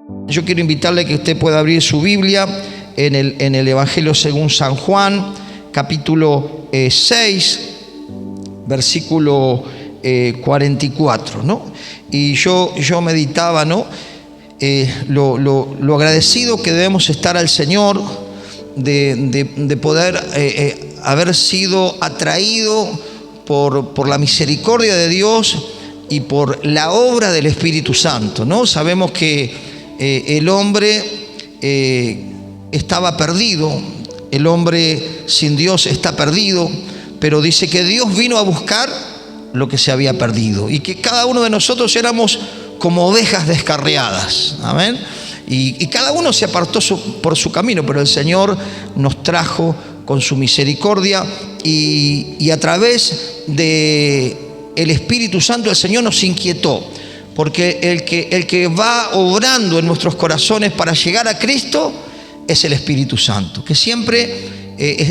Yo quiero invitarle a que usted pueda abrir su Biblia en el Evangelio según San Juan, capítulo 6, versículo 44, ¿no? Y yo meditaba, ¿no? Lo agradecido que debemos estar al Señor de poder haber sido atraído por la misericordia de Dios y por la obra del Espíritu Santo, ¿no? Sabemos que el hombre estaba perdido, el hombre sin Dios está perdido, pero dice que Dios vino a buscar lo que se había perdido y que cada uno de nosotros éramos como ovejas descarriadas, amén. Y cada uno se apartó por su camino, pero el Señor nos trajo con su misericordia y a través de el Espíritu Santo el Señor nos inquietó. Porque el que va obrando en nuestros corazones para llegar a Cristo es el Espíritu Santo, que siempre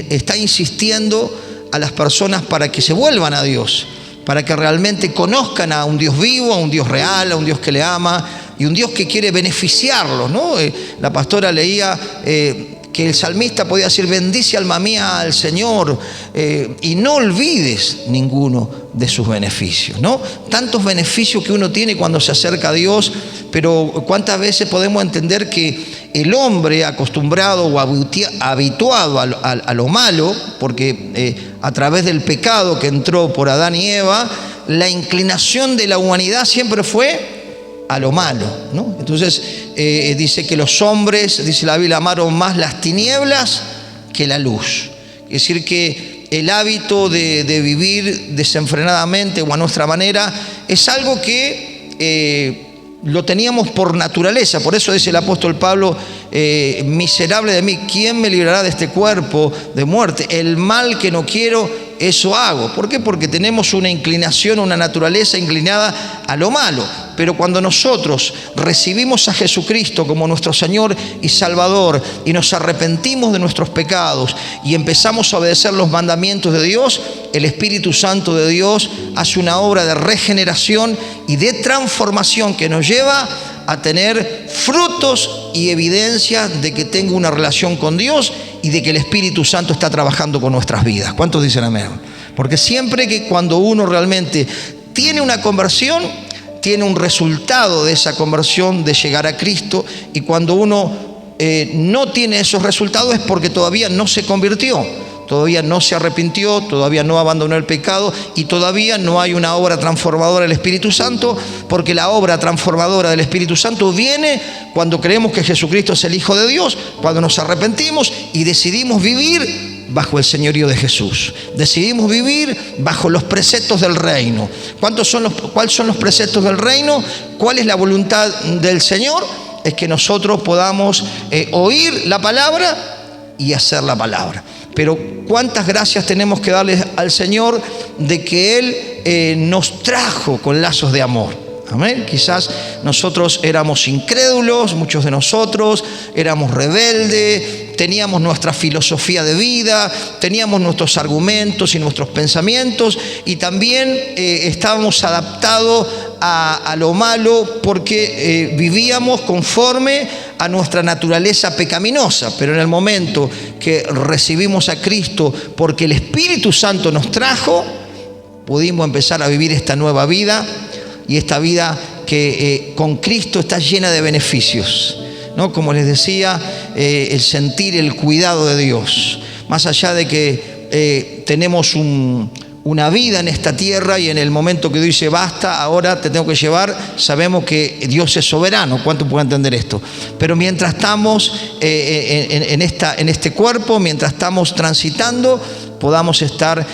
está insistiendo a las personas para que se vuelvan a Dios, para que realmente conozcan a un Dios vivo, a un Dios real, a un Dios que le ama y un Dios que quiere beneficiarlos, ¿no? La pastora leía que el salmista podía decir: bendice alma mía al Señor y no olvides ninguno de sus beneficios, ¿no? Tantos beneficios que uno tiene cuando se acerca a Dios, pero cuántas veces podemos entender que el hombre acostumbrado o habituado a lo malo, porque a través del pecado que entró por Adán y Eva, la inclinación de la humanidad siempre fue a lo malo, ¿no? Entonces dice que los hombres, dice la Biblia, amaron más las tinieblas que la luz. Es decir, que el hábito de vivir desenfrenadamente o a nuestra manera es algo que lo teníamos por naturaleza. Por eso dice el apóstol Pablo: miserable de mí, ¿quién me librará de este cuerpo de muerte? El mal que no quiero, eso hago. ¿Por qué? Porque tenemos una inclinación, una naturaleza inclinada a lo malo. Pero cuando nosotros recibimos a Jesucristo como nuestro Señor y Salvador y nos arrepentimos de nuestros pecados y empezamos a obedecer los mandamientos de Dios, el Espíritu Santo de Dios hace una obra de regeneración y de transformación que nos lleva a tener frutos y evidencia de que tengo una relación con Dios y de que el Espíritu Santo está trabajando con nuestras vidas. ¿Cuántos dicen amén? Porque siempre que cuando uno realmente tiene una conversión, tiene un resultado de esa conversión de llegar a Cristo, y cuando uno no tiene esos resultados es porque todavía no se convirtió, todavía no se arrepintió, todavía no abandonó el pecado y todavía no hay una obra transformadora del Espíritu Santo, porque la obra transformadora del Espíritu Santo viene cuando creemos que Jesucristo es el Hijo de Dios, cuando nos arrepentimos y decidimos vivir bajo el señorío de Jesús. Decidimos vivir bajo los preceptos del reino. ¿Cuáles son los preceptos del reino? ¿Cuál es la voluntad del Señor? Es que nosotros podamos oír la palabra y hacer la palabra. Pero cuántas gracias tenemos que darle al Señor de que Él nos trajo con lazos de amor. Amén. Quizás nosotros éramos incrédulos, muchos de nosotros éramos rebeldes, teníamos nuestra filosofía de vida, teníamos nuestros argumentos y nuestros pensamientos, y también estábamos adaptados a lo malo porque vivíamos conforme a nuestra naturaleza pecaminosa. Pero en el momento que recibimos a Cristo, porque el Espíritu Santo nos trajo, pudimos empezar a vivir esta nueva vida. Y esta vida que con Cristo está llena de beneficios, ¿no? Como les decía, el sentir el cuidado de Dios. Más allá de que tenemos una vida en esta tierra y en el momento que Dios dice basta, ahora te tengo que llevar, sabemos que Dios es soberano. ¿Cuánto puede entender esto? Pero mientras estamos en este cuerpo, mientras estamos transitando, podamos estar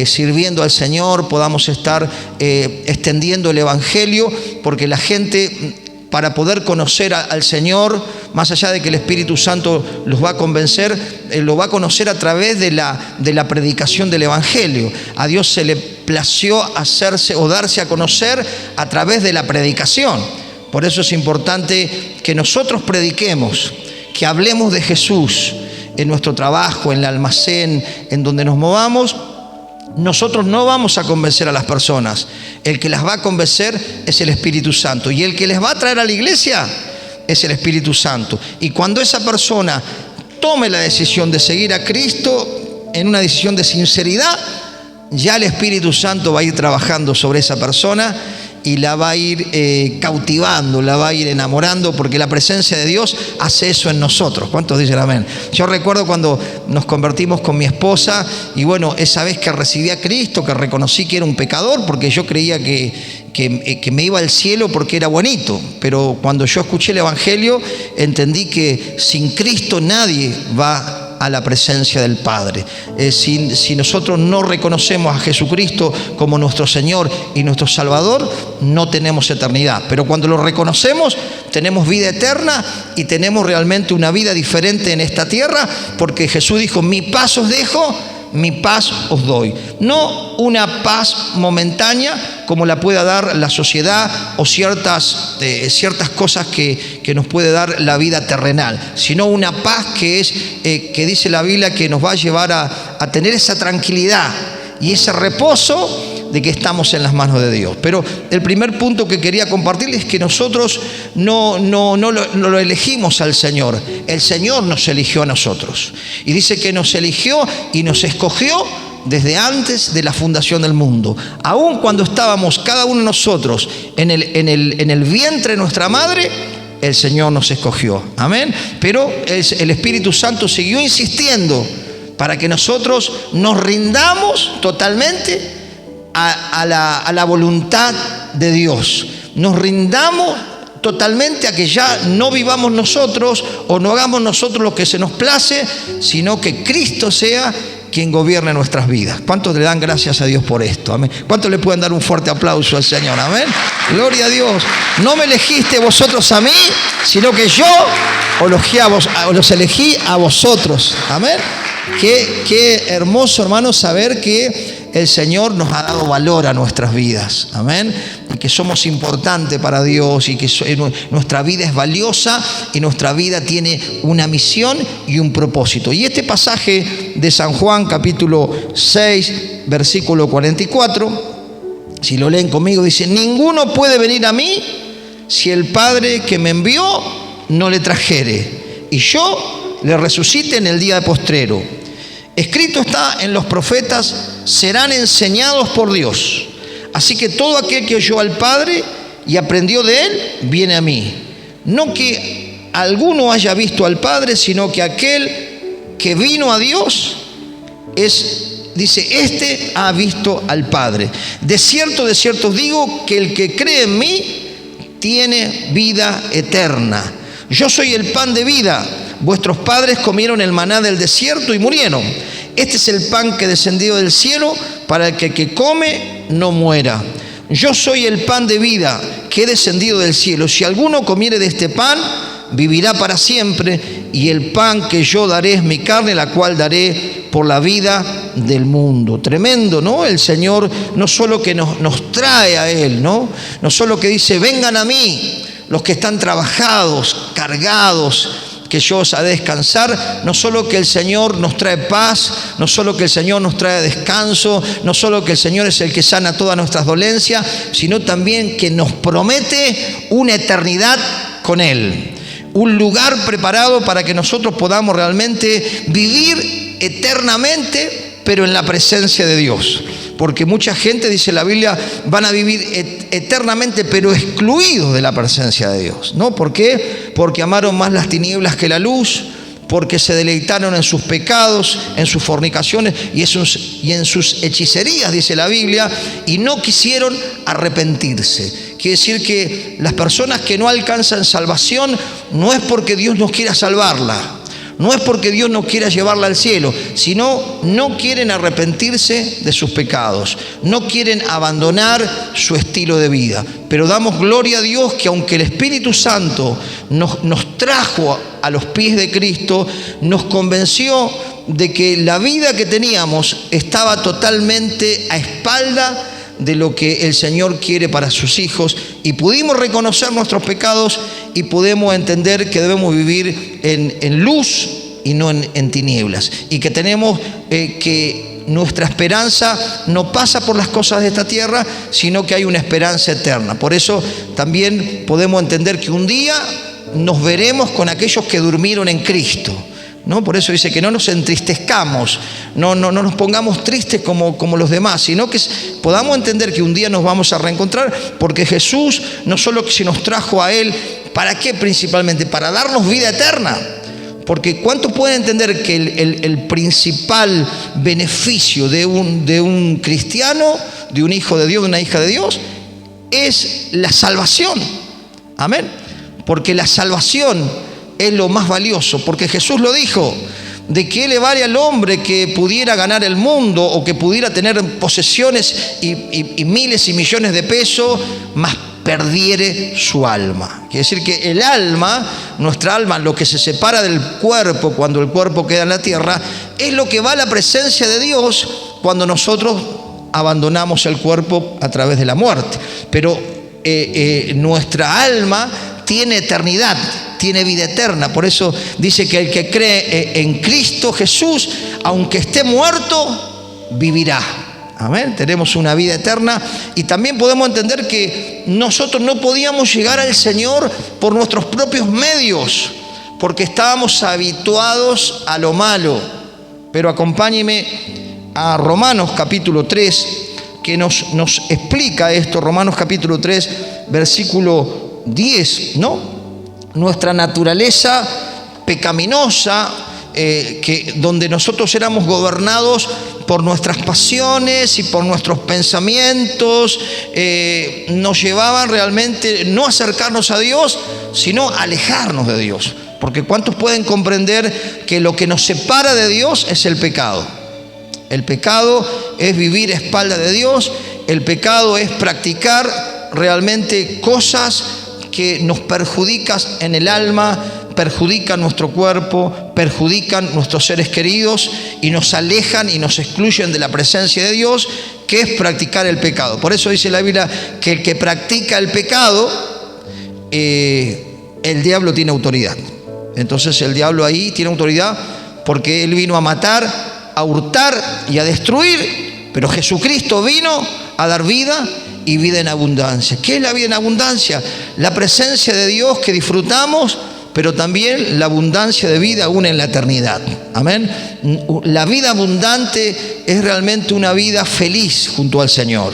sirviendo al Señor, podamos estar extendiendo el Evangelio, porque la gente, para poder conocer al Señor, más allá de que el Espíritu Santo los va a convencer, lo va a conocer a través de la predicación del Evangelio. A Dios se le plació hacerse o darse a conocer a través de la predicación. Por eso es importante que nosotros prediquemos, que hablemos de Jesús en nuestro trabajo, en el almacén, en donde nos movamos. Nosotros no vamos a convencer a las personas. El que las va a convencer es el Espíritu Santo. Y el que les va a traer a la iglesia es el Espíritu Santo. Y cuando esa persona tome la decisión de seguir a Cristo en una decisión de sinceridad, ya el Espíritu Santo va a ir trabajando sobre esa persona y la va a ir cautivando, la va a ir enamorando, porque la presencia de Dios hace eso en nosotros. ¿Cuántos dicen amén? Yo recuerdo cuando nos convertimos con mi esposa y bueno, esa vez que recibí a Cristo, que reconocí que era un pecador, porque yo creía que me iba al cielo porque era bonito, pero cuando yo escuché el Evangelio entendí que sin Cristo nadie va a la presencia del Padre. Si nosotros no reconocemos a Jesucristo como nuestro Señor y nuestro Salvador, no tenemos eternidad. Pero cuando lo reconocemos, tenemos vida eterna y tenemos realmente una vida diferente en esta tierra, porque Jesús dijo: mi paz os dejo, mi paz os doy. No una paz momentánea como la pueda dar la sociedad o ciertas cosas que nos puede dar la vida terrenal, sino una paz que dice la Biblia que nos va a llevar a tener esa tranquilidad y ese reposo de que estamos en las manos de Dios. Pero el primer punto que quería compartirles es que nosotros no lo elegimos al Señor. El Señor nos eligió a nosotros. Y dice que nos eligió y nos escogió desde antes de la fundación del mundo. Aún cuando estábamos cada uno de nosotros en el vientre de nuestra madre, el Señor nos escogió. Amén. Pero el Espíritu Santo siguió insistiendo para que nosotros nos rindamos totalmente a la voluntad de Dios. Nos rindamos totalmente a que ya no vivamos nosotros o no hagamos nosotros lo que se nos place, sino que Cristo sea quien gobierne nuestras vidas. ¿Cuántos le dan gracias a Dios por esto? Amén. ¿Cuántos le pueden dar un fuerte aplauso al Señor? Amén. Gloria a Dios. No me elegiste vosotros a mí, sino que yo los elegí a vosotros. Amén. Qué hermoso, hermano, saber que el Señor nos ha dado valor a nuestras vidas. Amén. Y que somos importantes para Dios y que nuestra vida es valiosa y nuestra vida tiene una misión y un propósito. Y este pasaje de San Juan, capítulo 6, versículo 44, si lo leen conmigo, dice: ninguno puede venir a mí si el Padre que me envió no le trajere, y yo le resucite en el día postrero. Escrito está en los profetas: serán enseñados por Dios. Así que todo aquel que oyó al Padre y aprendió de Él, viene a mí. No que alguno haya visto al Padre, sino que aquel que vino a Dios dice, este ha visto al Padre. De cierto os digo que el que cree en mí tiene vida eterna. Yo soy el pan de vida. Vuestros padres comieron el maná del desierto y murieron. Este es el pan que descendió del cielo para el que come no muera. Yo soy el pan de vida que he descendido del cielo. Si alguno comiere de este pan, vivirá para siempre. Y el pan que yo daré es mi carne, la cual daré por la vida del mundo. Tremendo, ¿no? El Señor no solo que nos trae a Él, ¿no? No solo que dice: vengan a mí los que están trabajados, cargados, que yo os haré descansar. No solo que el Señor nos trae paz, no solo que el Señor nos trae descanso, no solo que el Señor es el que sana todas nuestras dolencias, sino también que nos promete una eternidad con Él, un lugar preparado para que nosotros podamos realmente vivir eternamente, pero en la presencia de Dios. Porque mucha gente, dice la Biblia, van a vivir eternamente, pero excluidos de la presencia de Dios, ¿no? ¿Por qué? Porque amaron más las tinieblas que la luz, porque se deleitaron en sus pecados, en sus fornicaciones y en sus hechicerías, dice la Biblia, y no quisieron arrepentirse. Quiere decir que las personas que no alcanzan salvación no es porque Dios no quiera salvarla, no es porque Dios no quiera llevarla al cielo, sino no quieren arrepentirse de sus pecados, no quieren abandonar su estilo de vida. Pero damos gloria a Dios que aunque el Espíritu Santo nos trajo a los pies de Cristo, nos convenció de que la vida que teníamos estaba totalmente a espalda de lo que el Señor quiere para sus hijos, y pudimos reconocer nuestros pecados y podemos entender que debemos vivir en luz y no en tinieblas, y que tenemos que nuestra esperanza no pasa por las cosas de esta tierra, sino que hay una esperanza eterna. Por eso también podemos entender que un día nos veremos con aquellos que durmieron en Cristo, ¿no? Por eso dice que no nos entristezcamos, no nos pongamos tristes como los demás, sino que podamos entender que un día nos vamos a reencontrar, porque Jesús no solo se nos trajo a Él, ¿para qué principalmente? Para darnos vida eterna. Porque ¿cuántos pueden entender que el principal beneficio de un cristiano, de un hijo de Dios, de una hija de Dios, es la salvación? Amén. Porque la salvación es lo más valioso, porque Jesús lo dijo: ¿de qué le vale al hombre que pudiera ganar el mundo o que pudiera tener posesiones y miles y millones de pesos, mas perdiere su alma? Quiere decir que el alma, nuestra alma, lo que se separa del cuerpo cuando el cuerpo queda en la tierra, es lo que va a la presencia de Dios cuando nosotros abandonamos el cuerpo a través de la muerte. Pero nuestra alma tiene eternidad, tiene vida eterna. Por eso dice que el que cree en Cristo Jesús, aunque esté muerto, vivirá. Amén. Tenemos una vida eterna. Y también podemos entender que nosotros no podíamos llegar al Señor por nuestros propios medios, porque estábamos habituados a lo malo. Pero acompáñeme a Romanos capítulo 3, que nos explica esto. Romanos capítulo 3, versículo 10, ¿no? Nuestra naturaleza pecaminosa, donde nosotros éramos gobernados por nuestras pasiones y por nuestros pensamientos, nos llevaban realmente no a acercarnos a Dios, sino a alejarnos de Dios. Porque ¿cuántos pueden comprender que lo que nos separa de Dios es el pecado? El pecado es vivir a espaldas de Dios. El pecado es practicar realmente cosas que nos perjudican en el alma, perjudican nuestro cuerpo, perjudican nuestros seres queridos y nos alejan y nos excluyen de la presencia de Dios, que es practicar el pecado. Por eso dice la Biblia que el que practica el pecado, el diablo tiene autoridad. Entonces el diablo ahí tiene autoridad porque él vino a matar, a hurtar y a destruir, pero Jesucristo vino a dar vida y vida en abundancia. ¿Qué es la vida en abundancia? La presencia de Dios que disfrutamos, pero también la abundancia de vida aún en la eternidad. Amén. La vida abundante es realmente una vida feliz junto al Señor,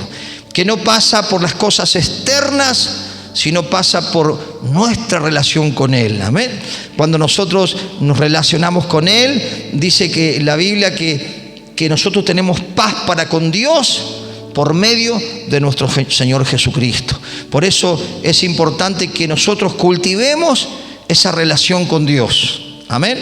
que no pasa por las cosas externas, sino pasa por nuestra relación con Él. Amén. Cuando nosotros nos relacionamos con Él, dice que la Biblia que nosotros tenemos paz para con Dios por medio de nuestro Señor Jesucristo. Por eso es importante que nosotros cultivemos esa relación con Dios. Amén.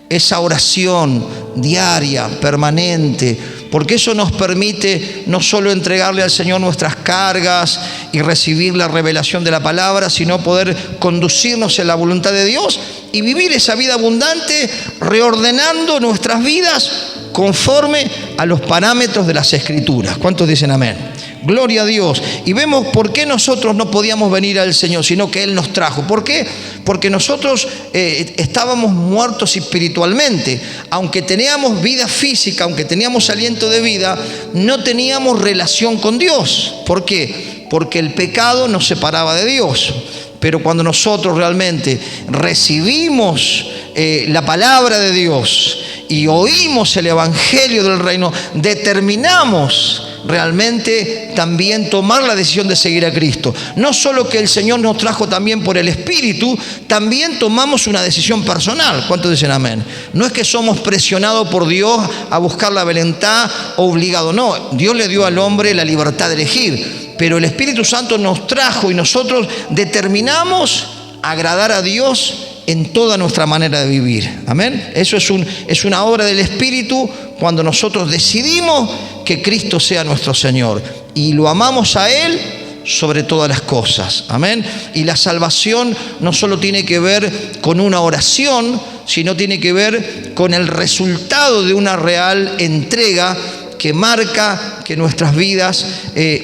Esa oración diaria, permanente, porque eso nos permite no solo entregarle al Señor nuestras cargas y recibir la revelación de la palabra, sino poder conducirnos en la voluntad de Dios y vivir esa vida abundante, reordenando nuestras vidas conforme a los parámetros de las Escrituras. ¿Cuántos dicen amén? Gloria a Dios. Y vemos por qué nosotros no podíamos venir al Señor, sino que Él nos trajo. ¿Por qué? Porque nosotros estábamos muertos espiritualmente. Aunque teníamos vida física, aunque teníamos aliento de vida, no teníamos relación con Dios. ¿Por qué? Porque el pecado nos separaba de Dios. Pero cuando nosotros realmente recibimos la palabra de Dios y oímos el evangelio del reino, determinamos realmente también tomar la decisión de seguir a Cristo. No solo que el Señor nos trajo también por el Espíritu, también tomamos una decisión personal. ¿Cuántos dicen amén? No es que somos presionados por Dios a buscar la voluntad obligados. No, Dios le dio al hombre la libertad de elegir, pero el Espíritu Santo nos trajo y nosotros determinamos agradar a Dios en toda nuestra manera de vivir. Amén. Eso es una obra del Espíritu cuando nosotros decidimos que Cristo sea nuestro Señor y lo amamos a Él sobre todas las cosas. Amén. Y la salvación no solo tiene que ver con una oración, sino tiene que ver con el resultado de una real entrega que marca que nuestras vidas,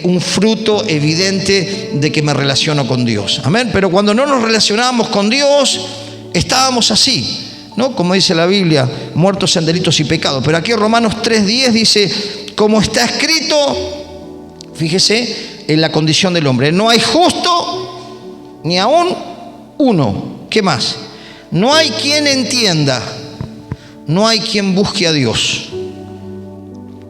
un fruto evidente de que me relaciono con Dios. Amén. Pero cuando no nos relacionábamos con Dios, estábamos así, ¿no? Como dice la Biblia, muertos en delitos y pecados. Pero aquí en Romanos 3:10 dice, como está escrito, fíjese en la condición del hombre, no hay justo ni aún uno. ¿Qué más? No hay quien entienda, no hay quien busque a Dios.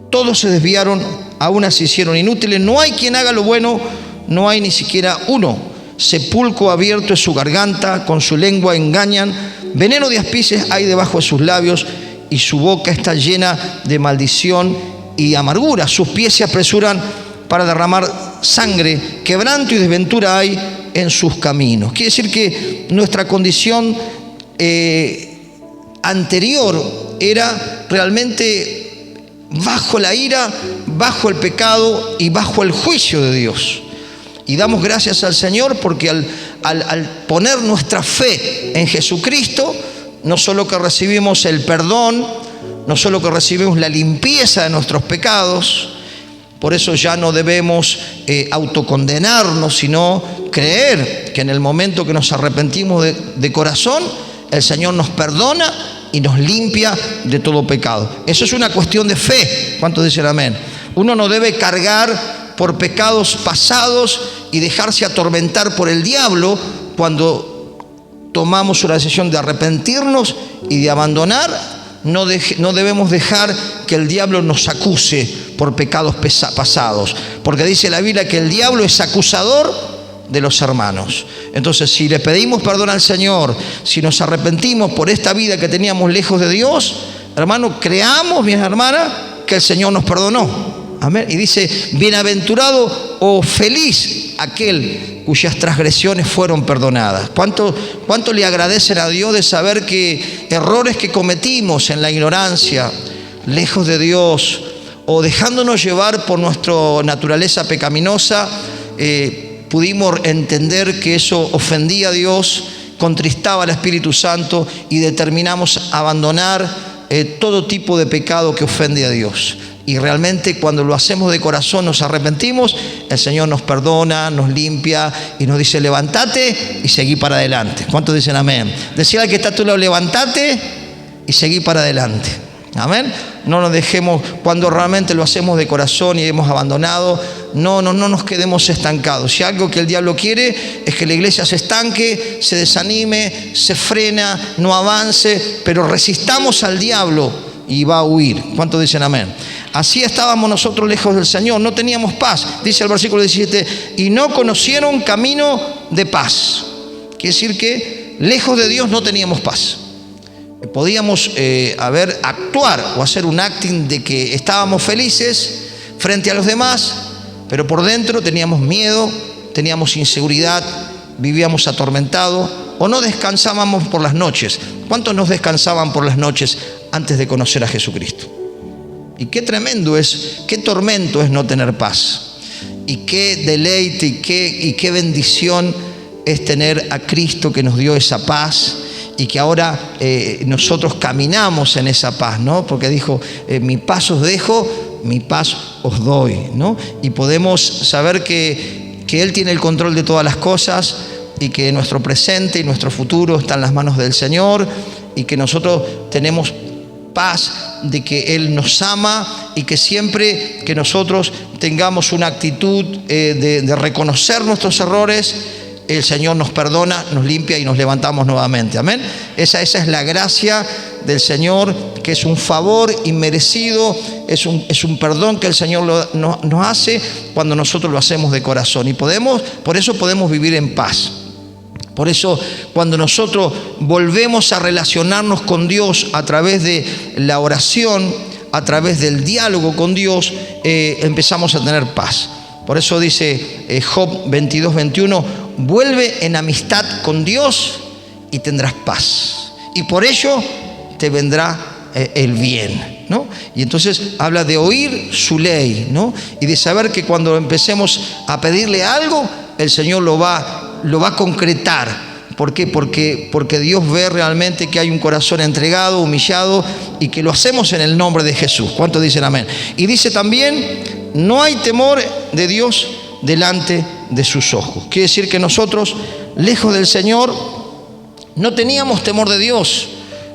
Todos se desviaron, a unas se hicieron inútiles. No hay quien haga lo bueno, no hay ni siquiera uno. Sepulcro abierto es su garganta, con su lengua engañan. Veneno de aspices hay debajo de sus labios, y su boca está llena de maldición y amargura. Sus pies se apresuran para derramar sangre. Quebranto y desventura hay en sus caminos. Quiere decir que nuestra condición anterior era realmente bajo la ira, bajo el pecado y bajo el juicio de Dios. Y damos gracias al Señor porque al poner nuestra fe en Jesucristo, no solo que recibimos el perdón, no solo que recibimos la limpieza de nuestros pecados, por eso ya no debemos autocondenarnos, sino creer que en el momento que nos arrepentimos de corazón, el Señor nos perdona y nos limpia de todo pecado. Eso es una cuestión de fe. ¿Cuántos dicen amén? Uno no debe cargar por pecados pasados y dejarse atormentar por el diablo cuando tomamos una decisión de arrepentirnos y de abandonar. No debemos dejar que el diablo nos acuse por pecados pasados, porque dice la Biblia que el diablo es acusador de los hermanos. Entonces, si le pedimos perdón al Señor, si nos arrepentimos por esta vida que teníamos lejos de Dios, hermano, creamos, mis hermanas, que el Señor nos perdonó. Amén. Y dice, bienaventurado o feliz aquel cuyas transgresiones fueron perdonadas. ¿Cuánto le agradecen a Dios de saber que errores que cometimos en la ignorancia, lejos de Dios, o dejándonos llevar por nuestra naturaleza pecaminosa, pudimos entender que eso ofendía a Dios, contristaba al Espíritu Santo y determinamos abandonar todo tipo de pecado que ofende a Dios. Y realmente cuando lo hacemos de corazón, nos arrepentimos, el Señor nos perdona, nos limpia y nos dice, levántate y seguí para adelante. ¿Cuántos dicen amén? Decía al que está a tu lado, levántate y seguí para adelante. Amén. No nos dejemos, cuando realmente lo hacemos de corazón y hemos abandonado, no nos quedemos estancados. Si algo que el diablo quiere es que la iglesia se estanque, se desanime, se frena, no avance, pero resistamos al diablo y va a huir. ¿Cuántos dicen amén? Así estábamos nosotros lejos del Señor, no teníamos paz. Dice el versículo 17, y no conocieron camino de paz. Quiere decir que lejos de Dios no teníamos paz. Podíamos actuar o hacer un acting de que estábamos felices frente a los demás, pero por dentro teníamos miedo, teníamos inseguridad, vivíamos atormentados o no descansábamos por las noches. ¿Cuántos nos descansaban por las noches antes de conocer a Jesucristo? Y qué tremendo es, qué tormento es no tener paz. Y qué deleite y qué bendición es tener a Cristo que nos dio esa paz. Y que ahora nosotros caminamos en esa paz, ¿no? Porque dijo, mi paz os dejo, mi paz os doy, ¿no? Y podemos saber que Él tiene el control de todas las cosas y que nuestro presente y nuestro futuro están en las manos del Señor y que nosotros tenemos paz de que Él nos ama y que siempre que nosotros tengamos una actitud de reconocer nuestros errores, el Señor nos perdona, nos limpia y nos levantamos nuevamente. Amén. Esa es la gracia del Señor, que es un favor inmerecido, es un perdón que el Señor nos hace cuando nosotros lo hacemos de corazón. Y por eso podemos vivir en paz. Por eso cuando nosotros volvemos a relacionarnos con Dios a través de la oración, a través del diálogo con Dios, empezamos a tener paz. Por eso dice Job 22:21, vuelve en amistad con Dios y tendrás paz. Y por ello te vendrá el bien, ¿no? Y entonces habla de oír su ley, ¿no? Y de saber que cuando empecemos a pedirle algo, el Señor lo va a concretar. ¿Por qué? Porque Dios ve realmente que hay un corazón entregado, humillado y que lo hacemos en el nombre de Jesús. ¿Cuántos dicen amén? Y dice también, no hay temor de Dios delante de sus ojos. Quiere decir que nosotros, lejos del Señor, no teníamos temor de Dios,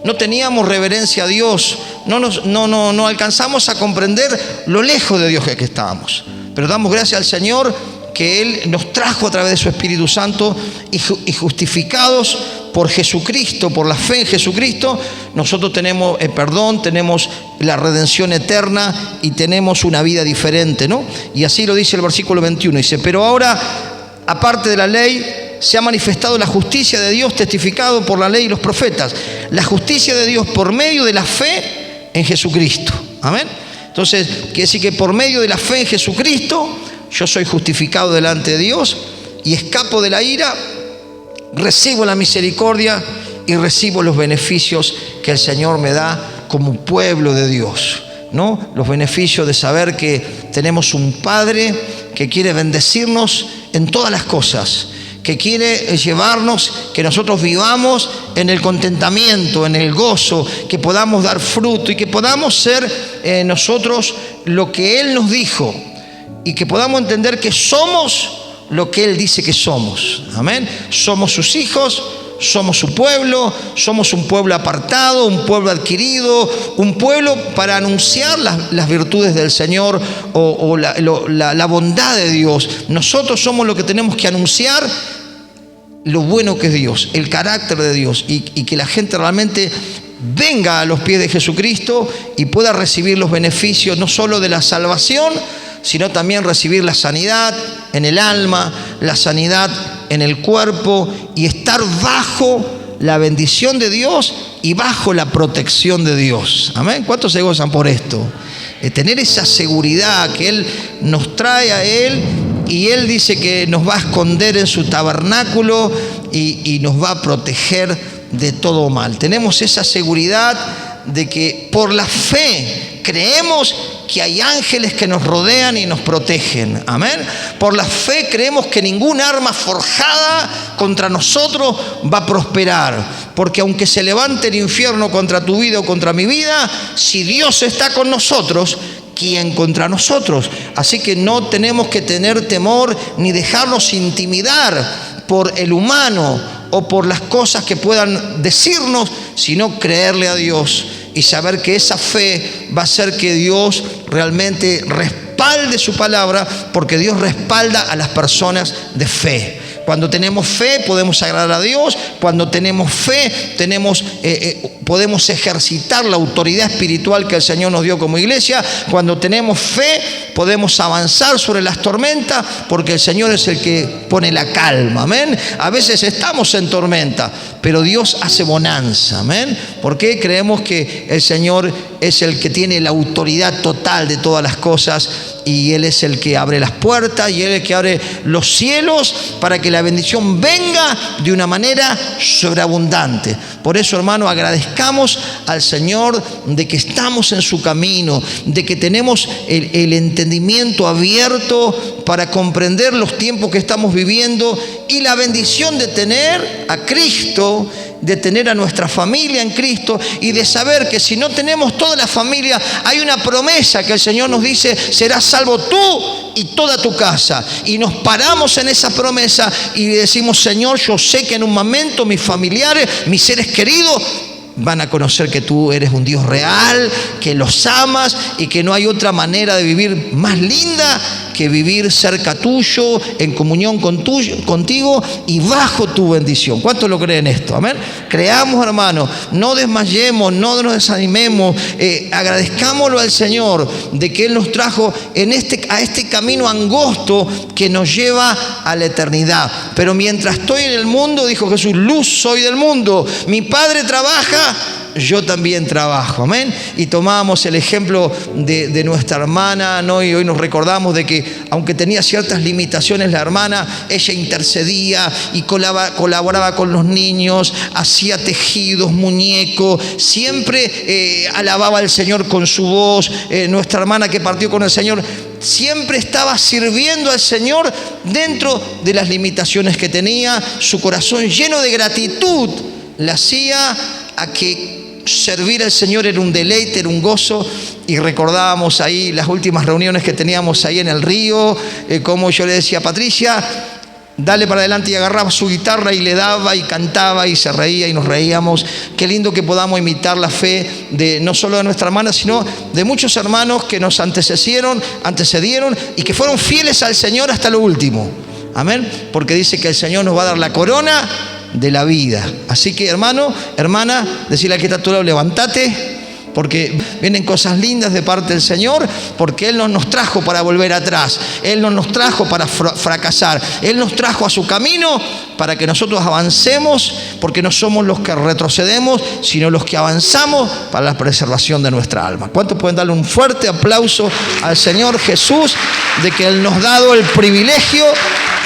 no teníamos reverencia a Dios, no alcanzamos a comprender lo lejos de Dios que estábamos. Pero damos gracias al Señor que Él nos trajo a través de su Espíritu Santo y justificados por Jesucristo, por la fe en Jesucristo, nosotros tenemos perdón, tenemos la redención eterna y tenemos una vida diferente, ¿no? Y así lo dice el versículo 21, dice: pero ahora, aparte de la ley, se ha manifestado la justicia de Dios, testificado por la ley y los profetas. La justicia de Dios por medio de la fe en Jesucristo. Amén. Entonces, quiere decir que por medio de la fe en Jesucristo, yo soy justificado delante de Dios y escapo de la ira, recibo la misericordia y recibo los beneficios que el Señor me da como pueblo de Dios, ¿no? Los beneficios de saber que tenemos un Padre que quiere bendecirnos en todas las cosas, que quiere llevarnos, que nosotros vivamos en el contentamiento, en el gozo, que podamos dar fruto y que podamos ser nosotros lo que Él nos dijo y que podamos entender que somos lo que Él dice que somos. Amén. Somos sus hijos, somos su pueblo, somos un pueblo apartado, un pueblo adquirido, un pueblo para anunciar las virtudes del Señor o la bondad de Dios. Nosotros somos lo que tenemos que anunciar, lo bueno que es Dios, el carácter de Dios, y que la gente realmente venga a los pies de Jesucristo y pueda recibir los beneficios no solo de la salvación, sino también recibir la sanidad en el alma, la sanidad en el cuerpo y estar bajo la bendición de Dios y bajo la protección de Dios. Amén. ¿Cuántos se gozan por esto? Tener esa seguridad que Él nos trae a Él, y Él dice que nos va a esconder en su tabernáculo y nos va a proteger de todo mal. Tenemos esa seguridad de que por la fe creemos que hay ángeles que nos rodean y nos protegen. Amén. Por la fe creemos que ningún arma forjada contra nosotros va a prosperar. Porque aunque se levante el infierno contra tu vida o contra mi vida, si Dios está con nosotros, ¿quién contra nosotros? Así que no tenemos que tener temor ni dejarnos intimidar por el humano o por las cosas que puedan decirnos, sino creerle a Dios y saber que esa fe va a hacer que Dios realmente respalde su palabra, porque Dios respalda a las personas de fe. Cuando tenemos fe podemos agradar a Dios. Cuando tenemos fe podemos ejercitar la autoridad espiritual que el Señor nos dio como iglesia. Cuando tenemos fe podemos avanzar sobre las tormentas, porque el Señor es el que pone la calma. Amén. A veces estamos en tormenta, pero Dios hace bonanza. Amén. Porque creemos que el Señor es el que tiene la autoridad total de todas las cosas, y Él es el que abre las puertas y Él es el que abre los cielos para que la bendición venga de una manera sobreabundante. Por eso, hermano, agradezcamos al Señor de que estamos en su camino, de que tenemos el entendimiento abierto para comprender los tiempos que estamos viviendo y la bendición de tener a Cristo, de tener a nuestra familia en Cristo, y de saber que si no tenemos toda la familia, hay una promesa que el Señor nos dice: serás salvo tú y toda tu casa. Y nos paramos en esa promesa y decimos: Señor, yo sé que en un momento mis familiares, mis seres queridos van a conocer que tú eres un Dios real, que los amas y que no hay otra manera de vivir más linda que vivir cerca tuyo, en comunión contigo y bajo tu bendición. ¿Cuántos lo creen esto? Amén. Creamos, hermano, no desmayemos, no nos desanimemos, agradezcámoslo al Señor de que Él nos trajo a este camino angosto que nos lleva a la eternidad. Pero mientras estoy en el mundo, dijo Jesús, luz soy del mundo. Mi Padre trabaja, yo también trabajo. Amén. Y tomamos el ejemplo de nuestra hermana, ¿no? Y hoy nos recordamos de que aunque tenía ciertas limitaciones la hermana, ella intercedía y colaboraba con los niños, hacía tejidos, muñecos, siempre alababa al Señor con su voz. Nuestra hermana que partió con el Señor siempre estaba sirviendo al Señor dentro de las limitaciones que tenía. Su corazón lleno de gratitud le hacía a que servir al Señor era un deleite, era un gozo. Y recordábamos ahí las últimas reuniones que teníamos ahí en el río, como yo le decía a Patricia, dale para adelante, y agarraba su guitarra y le daba y cantaba y se reía y nos reíamos. Qué lindo que podamos imitar la fe de no solo de nuestra hermana, sino de muchos hermanos que nos antecedieron y que fueron fieles al Señor hasta lo último. Amén. Porque dice que el Señor nos va a dar la corona de la vida. Así que, hermano, hermana, decirle al que está a tu lado, levántate, porque vienen cosas lindas de parte del Señor, porque Él no nos trajo para volver atrás, Él no nos trajo para fracasar, Él nos trajo a su camino para que nosotros avancemos, porque no somos los que retrocedemos, sino los que avanzamos para la preservación de nuestra alma. ¿Cuántos pueden darle un fuerte aplauso al Señor Jesús de que Él nos ha dado el privilegio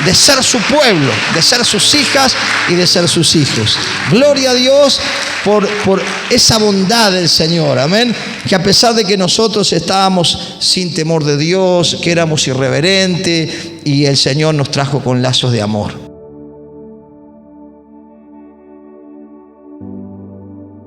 de ser su pueblo, de ser sus hijas y de ser sus hijos? Gloria a Dios por esa bondad del Señor, amén, que a pesar de que nosotros estábamos sin temor de Dios, que éramos irreverentes, y el Señor nos trajo con lazos de amor.